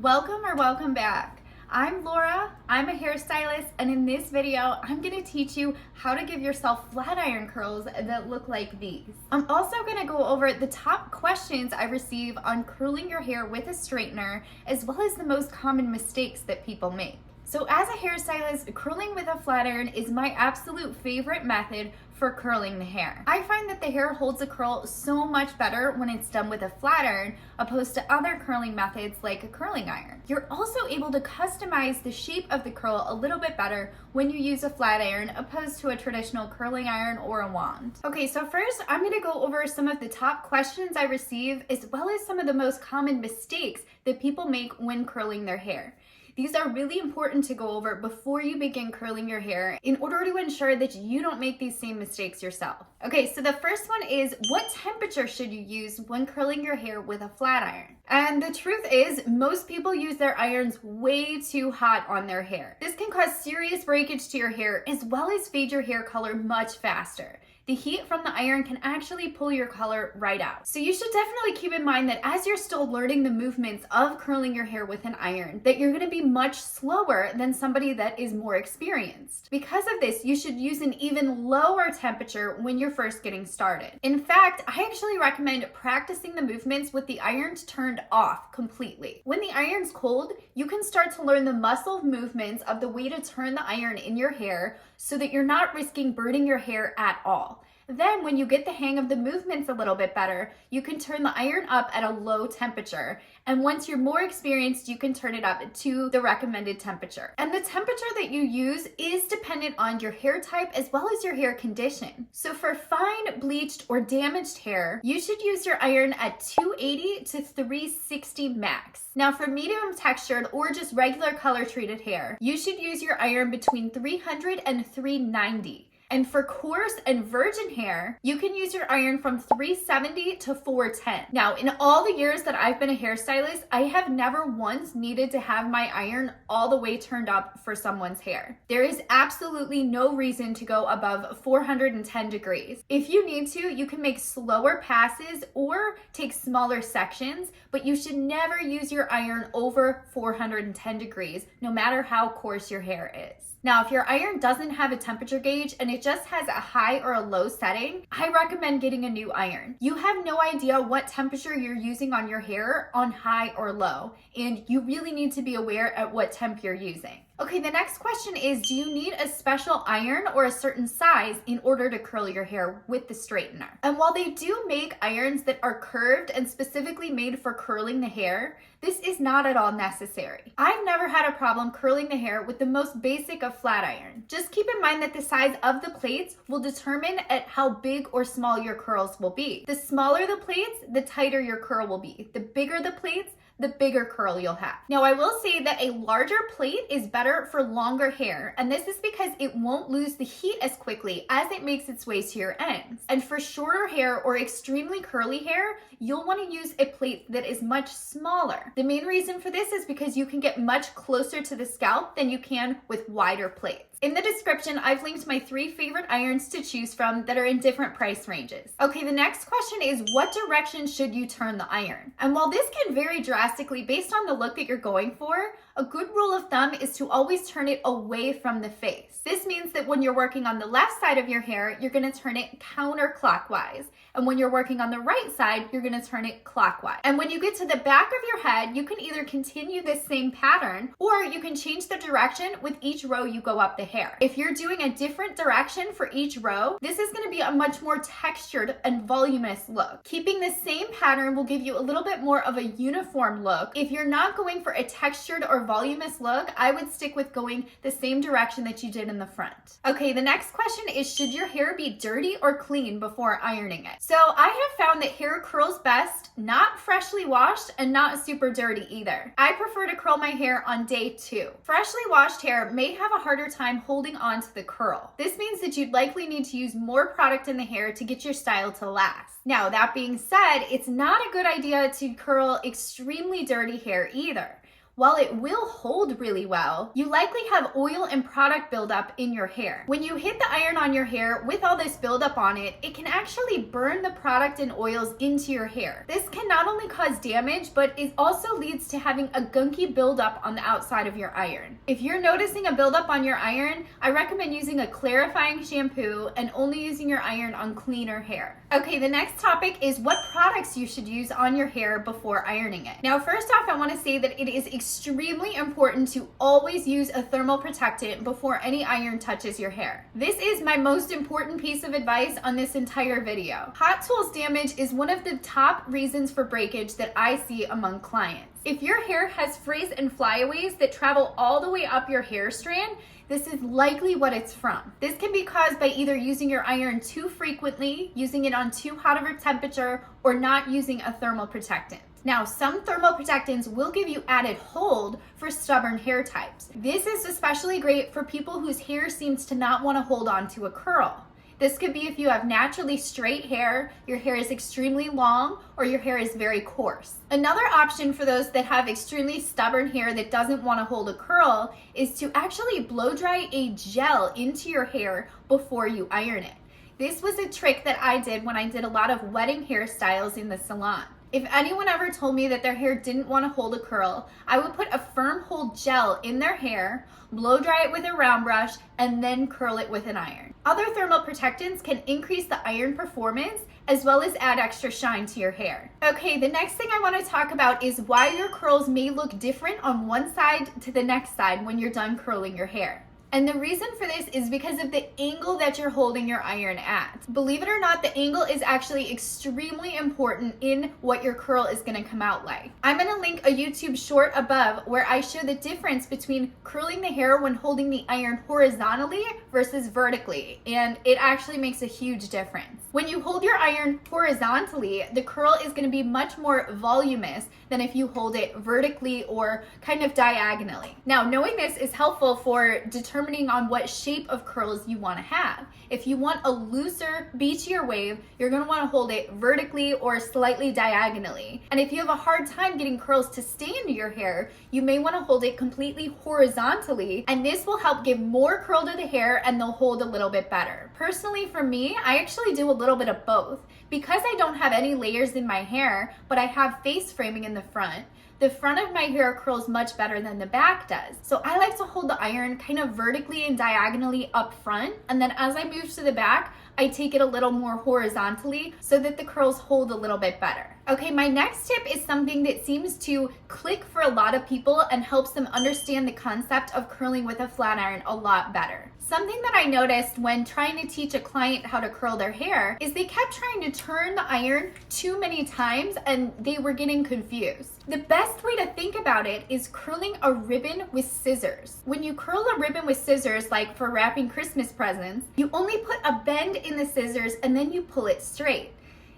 Welcome back. I'm Laura, I'm a hairstylist, and in this video, I'm gonna teach you how to give yourself flat iron curls that look like these. I'm also gonna go over the top questions I receive on curling your hair with a straightener, as well as the most common mistakes that people make. So as a hairstylist, curling with a flat iron is my absolute favorite method for curling the hair. I find that the hair holds a curl so much better when it's done with a flat iron opposed to other curling methods like a curling iron. You're also able to customize the shape of the curl a little bit better when you use a flat iron opposed to a traditional curling iron or a wand. Okay, so first I'm gonna go over some of the top questions I receive as well as some of the most common mistakes that people make when curling their hair. These are really important to go over before you begin curling your hair in order to ensure that you don't make these same mistakes yourself. Okay, so the first one is, what temperature should you use when curling your hair with a flat iron? And the truth is, most people use their irons way too hot on their hair. This can cause serious breakage to your hair as well as fade your hair color much faster. The heat from the iron can actually pull your color right out. So you should definitely keep in mind that as you're still learning the movements of curling your hair with an iron, that you're gonna be much slower than somebody that is more experienced. Because of this, you should use an even lower temperature when you're first getting started. In fact, I actually recommend practicing the movements with the irons turned off completely. When the iron's cold, you can start to learn the muscle movements of the way to turn the iron in your hair so that you're not risking burning your hair at all. Then when you get the hang of the movements a little bit better, you can turn the iron up at a low temperature. And once you're more experienced, you can turn it up to the recommended temperature. And the temperature that you use is dependent on your hair type as well as your hair condition. So for fine, bleached, or damaged hair, you should use your iron at 280 to 360 max. Now for medium textured or just regular color treated hair, you should use your iron between 300 and 390. And for coarse and virgin hair, you can use your iron from 370 to 410. Now, in all the years that I've been a hairstylist, I have never once needed to have my iron all the way turned up for someone's hair. There is absolutely no reason to go above 410 degrees. If you need to, you can make slower passes or take smaller sections, but you should never use your iron over 410 degrees, no matter how coarse your hair is. Now, if your iron doesn't have a temperature gauge and it just has a high or a low setting, I recommend getting a new iron. You have no idea what temperature you're using on your hair on high or low, and you really need to be aware at what temp you're using. Okay, the next question is, do you need a special iron or a certain size in order to curl your hair with the straightener? And while they do make irons that are curved and specifically made for curling the hair, this is not at all necessary. I've never had a problem curling the hair with the most basic of flat iron. Just keep in mind that the size of the plates will determine at how big or small your curls will be. The smaller the plates, the tighter your curl will be. The bigger the plates, the bigger curl you'll have. Now, I will say that a larger plate is better for longer hair, and this is because it won't lose the heat as quickly as it makes its way to your ends. And for shorter hair or extremely curly hair, you'll want to use a plate that is much smaller. The main reason for this is because you can get much closer to the scalp than you can with wider plates. In the description, I've linked my 3 favorite irons to choose from that are in different price ranges. Okay, the next question is, what direction should you turn the iron? And while this can vary drastically based on the look that you're going for, a good rule of thumb is to always turn it away from the face. This means that when you're working on the left side of your hair, you're gonna turn it counterclockwise. And when you're working on the right side, you're gonna turn it clockwise. And when you get to the back of your head, you can either continue this same pattern or you can change the direction with each row you go up the hair. If you're doing a different direction for each row, this is gonna be a much more textured and voluminous look. Keeping the same pattern will give you a little bit more of a uniform look. If you're not going for a textured or voluminous look, I would stick with going the same direction that you did in the front. Okay, the next question is, should your hair be dirty or clean before ironing it? So I have found that hair curls best not freshly washed and not super dirty either. I prefer to curl my hair on day 2. Freshly washed hair may have a harder time holding on to the curl. This means that you'd likely need to use more product in the hair to get your style to last. Now, that being said, it's not a good idea to curl extremely dirty hair either. while it will hold really well, you likely have oil and product buildup in your hair. When you hit the iron on your hair with all this buildup on it, it can actually burn the product and oils into your hair. This can not only cause damage, but it also leads to having a gunky buildup on the outside of your iron. If you're noticing a buildup on your iron, I recommend using a clarifying shampoo and only using your iron on cleaner hair. Okay, the next topic is what products you should use on your hair before ironing it. Now, first off, I want to say that it is extremely important to always use a thermal protectant before any iron touches your hair. This is my most important piece of advice on this entire video. Hot tools damage is one of the top reasons for breakage that I see among clients. If your hair has frizz and flyaways that travel all the way up your hair strand, this is likely what it's from. This can be caused by either using your iron too frequently, using it on too hot of a temperature, or not using a thermal protectant. Now, some thermal protectants will give you added hold for stubborn hair types. This is especially great for people whose hair seems to not want to hold on to a curl. This could be if you have naturally straight hair, your hair is extremely long, or your hair is very coarse. Another option for those that have extremely stubborn hair that doesn't want to hold a curl is to actually blow dry a gel into your hair before you iron it. This was a trick that I did when I did a lot of wedding hairstyles in the salon. If anyone ever told me that their hair didn't want to hold a curl, I would put a firm hold gel in their hair, blow dry it with a round brush, and then curl it with an iron. Other thermal protectants can increase the iron performance as well as add extra shine to your hair. Okay, the next thing I want to talk about is why your curls may look different on one side to the next side when you're done curling your hair. And the reason for this is because of the angle that you're holding your iron at. Believe it or not, the angle is actually extremely important in what your curl is going to come out like. I'm going to link a YouTube short above where I show the difference between curling the hair when holding the iron horizontally versus vertically, and it actually makes a huge difference. When you hold your iron horizontally, the curl is going to be much more voluminous than if you hold it vertically or kind of diagonally. Now, knowing this is helpful for determining on what shape of curls you want to have. If you want a looser, beachier wave, you're going to want to hold it vertically or slightly diagonally. And if you have a hard time getting curls to stay into your hair, you may want to hold it completely horizontally, and this will help give more curl to the hair and they'll hold a little bit better. Personally, for me, I actually do a little bit of both. Because I don't have any layers in my hair, but I have face framing in the front of my hair curls much better than the back does. So I like to hold the iron kind of vertically and diagonally up front, and then as I move to the back, I take it a little more horizontally so that the curls hold a little bit better. Okay, my next tip is something that seems to click for a lot of people and helps them understand the concept of curling with a flat iron a lot better. Something that I noticed when trying to teach a client how to curl their hair is they kept trying to turn the iron too many times and they were getting confused. The best way to think about it is curling a ribbon with scissors. When you curl a ribbon with scissors, like for wrapping Christmas presents, you only put a bend in the scissors and then you pull it straight.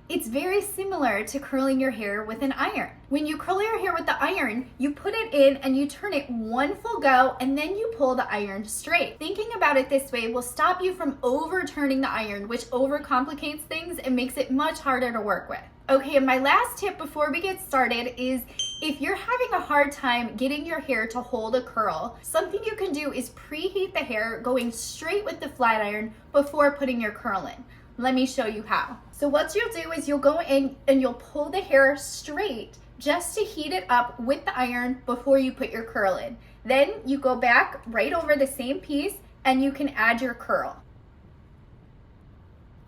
It's very similar to curling your hair with an iron. When you curl your hair with the iron, you put it in and you turn it one full go and then you pull the iron straight. Thinking about it this way will stop you from overturning the iron, which overcomplicates things and makes it much harder to work with. Okay, and my last tip before we get started is if you're having a hard time getting your hair to hold a curl, something you can do is preheat the hair going straight with the flat iron before putting your curl in. Let me show you how. So what you'll do is you'll go in and you'll pull the hair straight just to heat it up with the iron before you put your curl in. Then you go back right over the same piece and you can add your curl.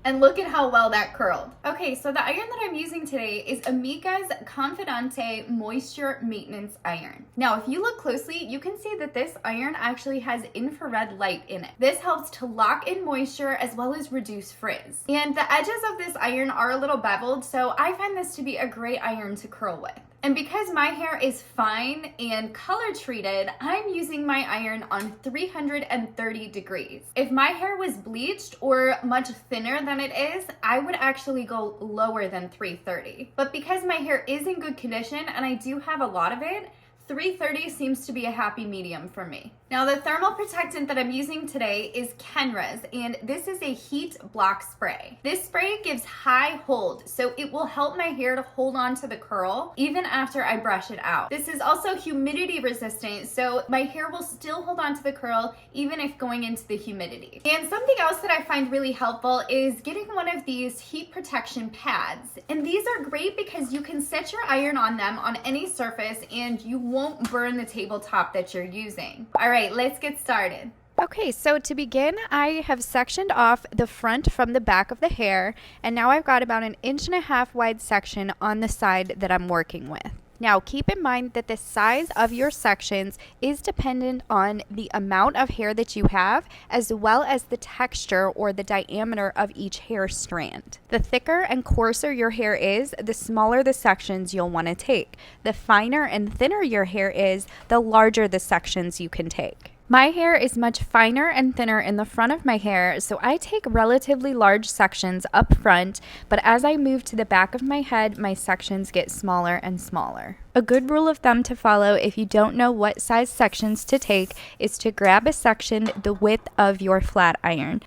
And look at how well that curled. Okay, so the iron that I'm using today is Amika's Confidante Moisture Maintenance Iron. Now, if you look closely, you can see that this iron actually has infrared light in it. This helps to lock in moisture as well as reduce frizz. And the edges of this iron are a little beveled, so I find this to be a great iron to curl with. And because my hair is fine and color treated, I'm using my iron on 330 degrees. If my hair was bleached or much thinner than it is, I would actually go lower than 330. But because my hair is in good condition and I do have a lot of it, 330 seems to be a happy medium for me. Now the thermal protectant that I'm using today is Kenra's, and this is a heat block spray. This spray gives high hold, so it will help my hair to hold on to the curl even after I brush it out. This is also humidity resistant, so my hair will still hold on to the curl even if going into the humidity. And something else that I find really helpful is getting one of these heat protection pads. And these are great because you can set your iron on them on any surface and you won't burn the tabletop that you're using. All right, let's get started. Okay, so to begin, I have sectioned off the front from the back of the hair, and now I've got about 1.5 inches wide section on the side that I'm working with. Now, keep in mind that the size of your sections is dependent on the amount of hair that you have, as well as the texture or the diameter of each hair strand. The thicker and coarser your hair is, the smaller the sections you'll want to take. The finer and thinner your hair is, the larger the sections you can take. My hair is much finer and thinner in the front of my hair, so I take relatively large sections up front, but as I move to the back of my head, my sections get smaller and smaller. A good rule of thumb to follow if you don't know what size sections to take is to grab a section the width of your flat iron.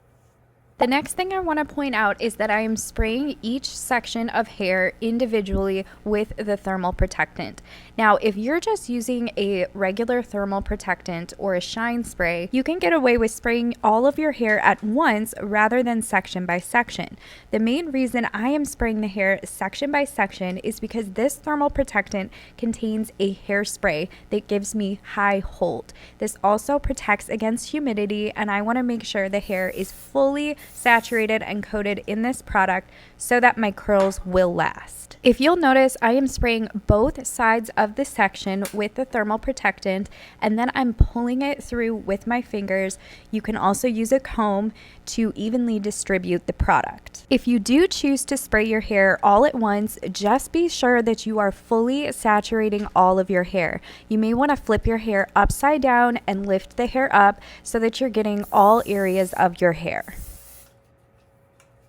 The next thing I want to point out is that I am spraying each section of hair individually with the thermal protectant. Now, if you're just using a regular thermal protectant or a shine spray, you can get away with spraying all of your hair at once rather than section by section. The main reason I am spraying the hair section by section is because this thermal protectant contains a hairspray that gives me high hold. This also protects against humidity, and I want to make sure the hair is fully saturated and coated in this product so that my curls will last. If you'll notice, I am spraying both sides of the section with the thermal protectant, and then I'm pulling it through with my fingers. You can also use a comb to evenly distribute the product. If you do choose to spray your hair all at once, just be sure that you are fully saturating all of your hair. You may want to flip your hair upside down and lift the hair up so that you're getting all areas of your hair.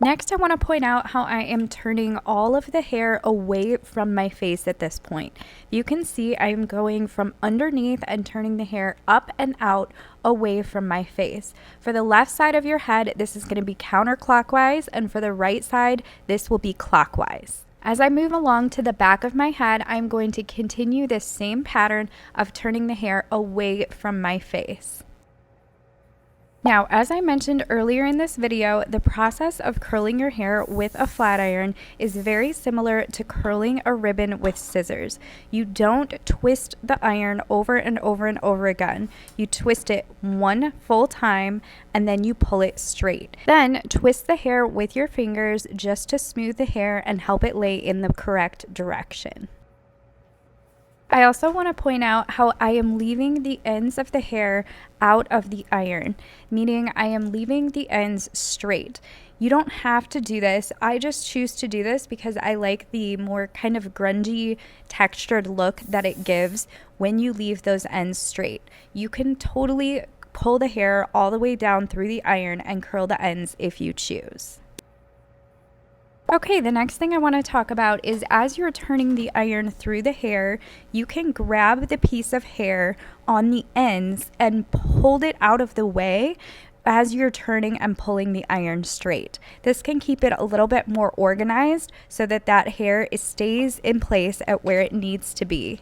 Next, I want to point out how I am turning all of the hair away from my face at this point. You can see I am going from underneath and turning the hair up and out away from my face. For the left side of your head, this is going to be counterclockwise, and for the right side, this will be clockwise. As I move along to the back of my head, I'm going to continue this same pattern of turning the hair away from my face. Now, as I mentioned earlier in this video, the process of curling your hair with a flat iron is very similar to curling a ribbon with scissors. You don't twist the iron over and over and over again. You twist it one full time and then you pull it straight. Then twist the hair with your fingers just to smooth the hair and help it lay in the correct direction. I also want to point out how I am leaving the ends of the hair out of the iron, meaning I am leaving the ends straight. You don't have to do this. I just choose to do this because I like the more kind of grungy textured look that it gives when you leave those ends straight. You can totally pull the hair all the way down through the iron and curl the ends if you choose. Okay, the next thing I want to talk about is as you're turning the iron through the hair, you can grab the piece of hair on the ends and hold it out of the way as you're turning and pulling the iron straight. This can keep it a little bit more organized so that hair stays in place at where it needs to be.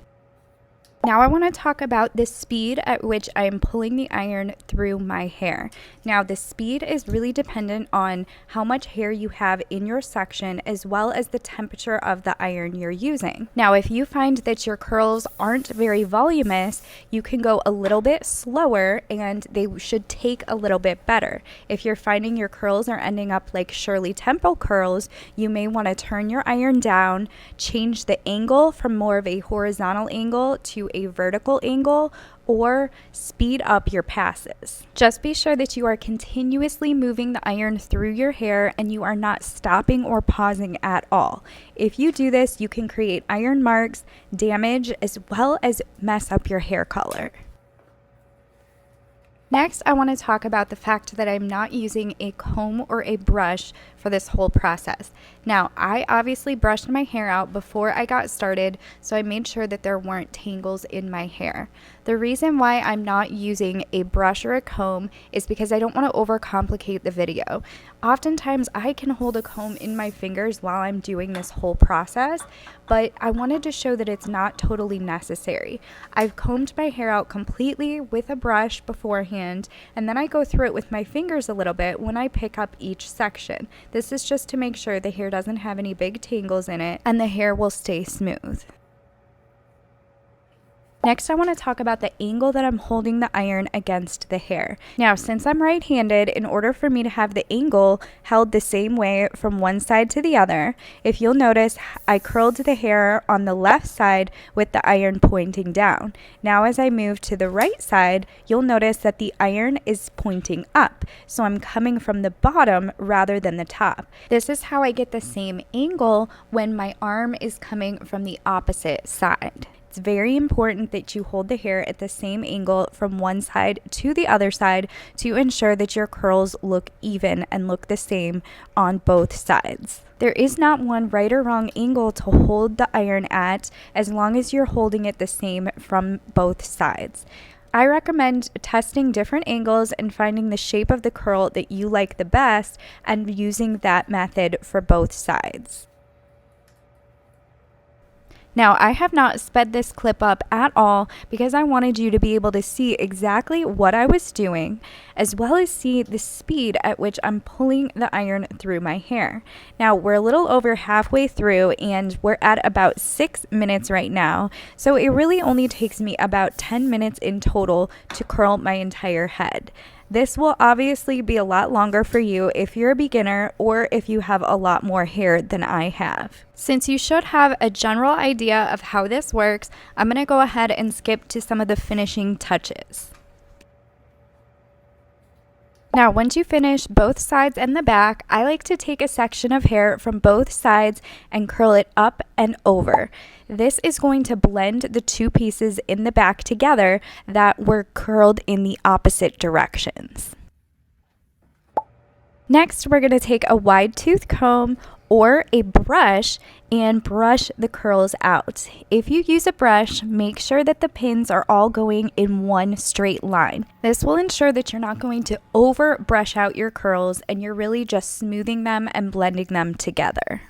Now I want to talk about the speed at which I am pulling the iron through my hair. Now the speed is really dependent on how much hair you have in your section as well as the temperature of the iron you're using. Now if you find that your curls aren't very voluminous, you can go a little bit slower and they should take a little bit better. If you're finding your curls are ending up like Shirley Temple curls, you may want to turn your iron down, change the angle from more of a horizontal angle to a vertical angle, or speed up your passes. Just be sure that you are continuously moving the iron through your hair and you are not stopping or pausing at all. If you do this, you can create iron marks, damage, as well as mess up your hair color. Next, I want to talk about the fact that I'm not using a comb or a brush for for this whole process. Now, I obviously brushed my hair out before I got started, so I made sure that there weren't tangles in my hair. The reason why I'm not using a brush or a comb is because I don't want to overcomplicate the video. Oftentimes, I can hold a comb in my fingers while I'm doing this whole process, but I wanted to show that it's not totally necessary. I've combed my hair out completely with a brush beforehand, and then I go through it with my fingers a little bit when I pick up each section. This is just to make sure the hair doesn't have any big tangles in it and the hair will stay smooth. Next, I want to talk about the angle that I'm holding the iron against the hair. Now, since I'm right-handed, in order for me to have the angle held the same way from one side to the other, if you'll notice, I curled the hair on the left side with the iron pointing down. Now, as I move to the right side, you'll notice that the iron is pointing up, so I'm coming from the bottom rather than the top. This is how I get the same angle when my arm is coming from the opposite side. It's very important that you hold the hair at the same angle from one side to the other side to ensure that your curls look even and look the same on both sides. There is not one right or wrong angle to hold the iron at, as long as you're holding it the same from both sides. I recommend testing different angles and finding the shape of the curl that you like the best and using that method for both sides. Now, I have not sped this clip up at all because I wanted you to be able to see exactly what I was doing, as well as see the speed at which I'm pulling the iron through my hair. Now, we're a little over halfway through and we're at about 6 minutes right now, so it really only takes me about 10 minutes in total to curl my entire head. This will obviously be a lot longer for you if you're a beginner or if you have a lot more hair than I have. Since you should have a general idea of how this works, I'm going to go ahead and skip to some of the finishing touches. Now, once you finish both sides and the back, I like to take a section of hair from both sides and curl it up and over. This is going to blend the two pieces in the back together that were curled in the opposite directions. Next, we're going to take a wide tooth comb or a brush and brush the curls out. If you use a brush, make sure that the pins are all going in one straight line. This will ensure that you're not going to over brush out your curls and you're really just smoothing them and blending them together.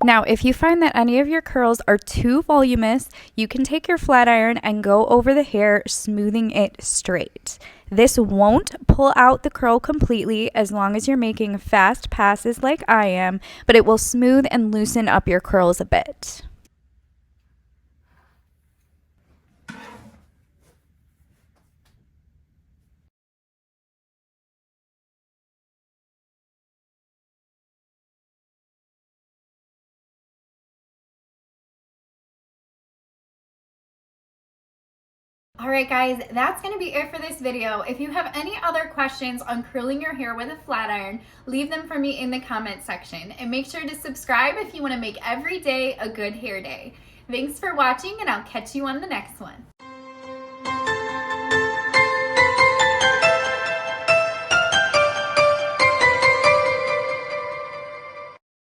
Now, if you find that any of your curls are too voluminous, you can take your flat iron and go over the hair, smoothing it straight. This won't pull out the curl completely as long as you're making fast passes like I am, but it will smooth and loosen up your curls a bit. Alright guys, that's going to be it for this video. If you have any other questions on curling your hair with a flat iron, leave them for me in the comment section. And make sure to subscribe if you want to make every day a good hair day. Thanks for watching and I'll catch you on the next one.